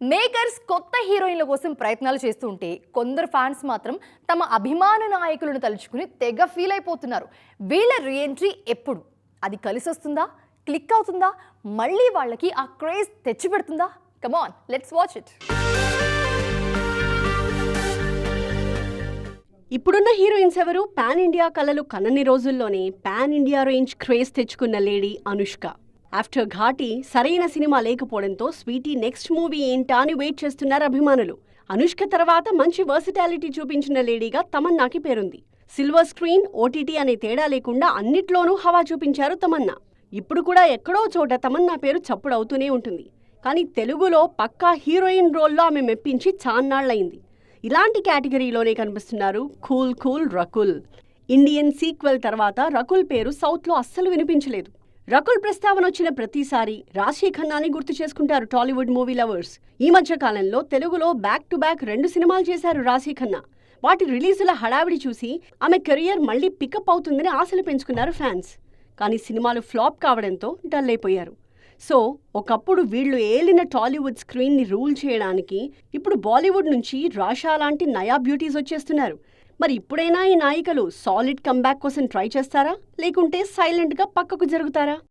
Makers కొత్త హీరోయిన్ల కోసం ప్రయత్నాలు చేస్తూ ఉంటే కొందరు ఫ్యాన్స్ మాత్రం తమ అభిమాన నాయకులను తలుచుకుని తెగ ఫీల్ అయిపోతున్నారు. వీళ్ళ రీఎంట్రీ ఎప్పుడు? అది కలిసొస్తుందా? క్లిక్ అవుతుందా? మళ్ళీ వాళ్ళకి ఆ క్రేజ్ తెచ్చిపెడుతుందా? Come on, let's watch it. ఇప్పుడున్న హీరోయిన్స్ ఎవరు? పాన్ ఇండియా కళలు కన్నని రోజుల్లోనే పాన్ ఇండియా రేంజ్ క్రేజ్ తెచ్చుకున్న లేడీ అనుష్క. ఆఫ్టర్ ఘాటి సరైన సినిమా లేకపోవడంతో స్వీటీ నెక్స్ట్ మూవీ ఏంటా అని వెయిట్ చేస్తున్నారు అభిమానులు. అనుష్క తర్వాత మంచి వర్సిటాలిటీ చూపించిన లేడీగా తమన్నాకి పేరుంది. సిల్వర్ స్క్రీన్, ఓటీటీ అనే తేడా లేకుండా అన్నిట్లోనూ హవా చూపించారు తమన్నా. ఇప్పుడు కూడా ఎక్కడో చోట తమన్నా పేరు చప్పుడవుతూనే ఉంటుంది. కానీ తెలుగులో పక్కా హీరోయిన్ రోల్లో ఆమె మెప్పించి చాన్నాళ్లయింది. ఇలాంటి కేటగిరీలోనే కనిపిస్తున్నారు cool cool Rakul. Indian sequel తర్వాత రకుల్ పేరు సౌత్లో అస్సలు వినిపించలేదు. రకుల్ ప్రస్తావన వచ్చిన ప్రతిసారి రాశి ఖన్నాని గుర్తు చేసుకుంటారు టాలీవుడ్ మూవీ లవర్స్. ఈ మధ్య కాలంలో తెలుగులో బ్యాక్ టు బ్యాక్ 2 సినిమాలు చేశారు రాశి ఖన్నా. వాటి రిలీజుల హడావిడి చూసి ఆమె కెరియర్ మళ్లీ పికప్ అవుతుందని ఆశలు పెంచుకున్నారు ఫ్యాన్స్. కానీ సినిమాలు ఫ్లాప్ కావడంతో డల్ అయిపోయారు. సో ఒకప్పుడు వీళ్లు ఏలిన టాలీవుడ్ స్క్రీన్ని రూల్ చేయడానికి ఇప్పుడు బాలీవుడ్ నుంచి రాషా లాంటి నయా బ్యూటీస్ వచ్చేస్తున్నారు. మరి ఇప్పుడైనా ఈ నాయికలు సాలిడ్ కంబ్యాక్ కోసం ట్రై చేస్తారా, లేకుంటే సైలెంట్గా పక్కకు జరుగుతారా?